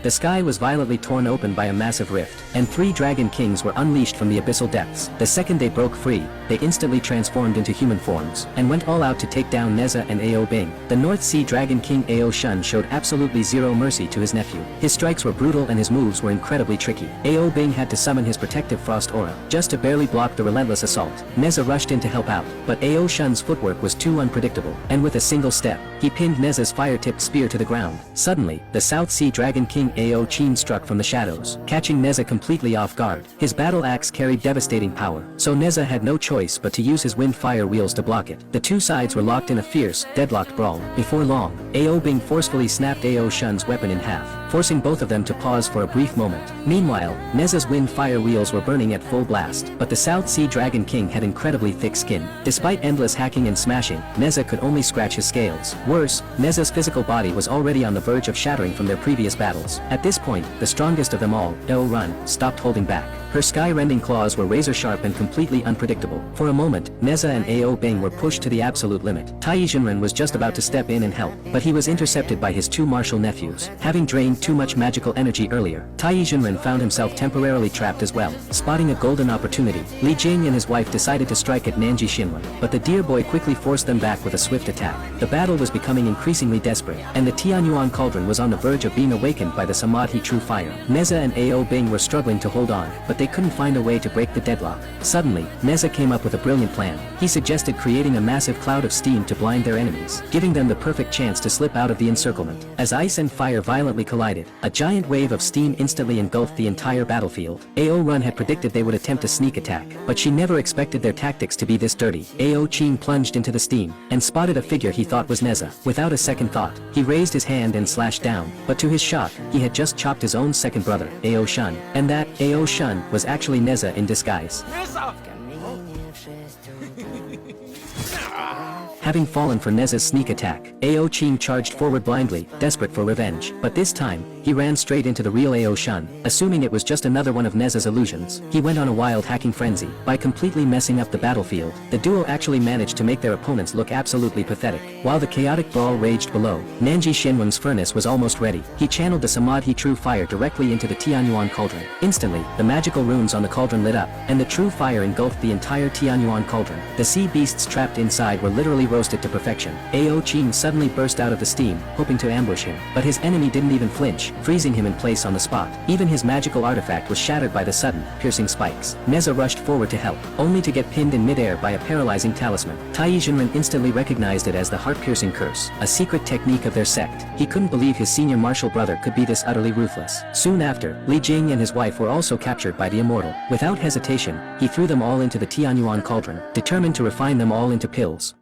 the sky was violently torn open by a massive rift, and 3 dragon kings were unleashed from the abyssal depths. The second they broke free, they instantly transformed into human forms, and went all out to take down NAZA and Ao Bing. The North Sea Dragon King Ao Shun showed absolutely zero mercy to his nephew. His strikes were brutal and his moves were incredibly tricky. Ao Bing had to summon his protective frost aura, just to barely block the relentless assault. NAZA rushed in to help out, but Ao Shun's footwork was too unpredictable, and with a single step, he pinned NAZA's fire-tipped spear to the ground. Suddenly, the South Sea Dragon King Ao Chin struck from the shadows, catching NAZA completely off guard. His battle axe carried devastating power, so NAZA had no choice but to use his wind fire wheels to block it. The two sides were locked in a fierce, deadlocked brawl. Before long, Ao Bing forcefully snapped Ao Shun's weapon in half, forcing both of them to pause for a brief moment. Meanwhile, NAZA's wind fire wheels were burning at full blast, but the South Sea Dragon King had incredibly thick skin. Despite endless hacking and smashing, NAZA could only scratch his scales. Worse, NAZA's physical body was already on the verge of shattering from their previous battles. At this point, the strongest of them all, Ao Run, stopped holding back. Her sky-rending claws were razor-sharp and completely unpredictable. For a moment, NAZA and Ao Bing were pushed to the absolute limit. Tai Jinren was just about to step in and help, but he was intercepted by his 2 martial nephews. Having drained too much magical energy earlier, Tai Jinren found himself temporarily trapped as well. Spotting a golden opportunity, Li Jing and his wife decided to strike at Nanji Shinwen, but the dear boy quickly forced them back with a swift attack. The battle was becoming increasingly desperate, and the Tianyuan cauldron was on the verge of being awakened by the Samadhi True Fire. NAZA and Ao Bing were struggling to hold on, but they couldn't find a way to break the deadlock. Suddenly, NAZA came up with a brilliant plan. He suggested creating a massive cloud of steam to blind their enemies, giving them the perfect chance to slip out of the encirclement. As ice and fire violently collided, a giant wave of steam instantly engulfed the entire battlefield. Ao Run had predicted they would attempt a sneak attack, but she never expected their tactics to be this dirty. Ao Chin plunged into the steam, and spotted a figure he thought was NAZA. Without a second thought, he raised his hand and slashed down, but to his shock, he had just chopped his own second brother, Ao Shun. And that, Ao Shun, was actually NAZA in disguise. Having fallen for NAZA's sneak attack, Ao Chin charged forward blindly, desperate for revenge. But this time, he ran straight into the real Ao Shun, assuming it was just another one of NAZA's illusions. He went on a wild hacking frenzy. By completely messing up the battlefield, the duo actually managed to make their opponents look absolutely pathetic. While the chaotic brawl raged below, Nanji Shinwen's furnace was almost ready. He channeled the Samadhi True Fire directly into the Tianyuan cauldron. Instantly, the magical runes on the cauldron lit up, and the true fire engulfed the entire Tianyuan cauldron. The sea beasts trapped inside were literally roasted to perfection. Ao Chin suddenly burst out of the steam, hoping to ambush him, but his enemy didn't even flinch, freezing him in place on the spot. Even his magical artifact was shattered by the sudden, piercing spikes. NAZA rushed forward to help, only to get pinned in midair by a paralyzing talisman. Tai Jinren instantly recognized it as the heart-piercing curse, a secret technique of their sect. He couldn't believe his senior martial brother could be this utterly ruthless. Soon after, Li Jing and his wife were also captured by the immortal. Without hesitation, he threw them all into the Tianyuan cauldron, determined to refine them all into pills.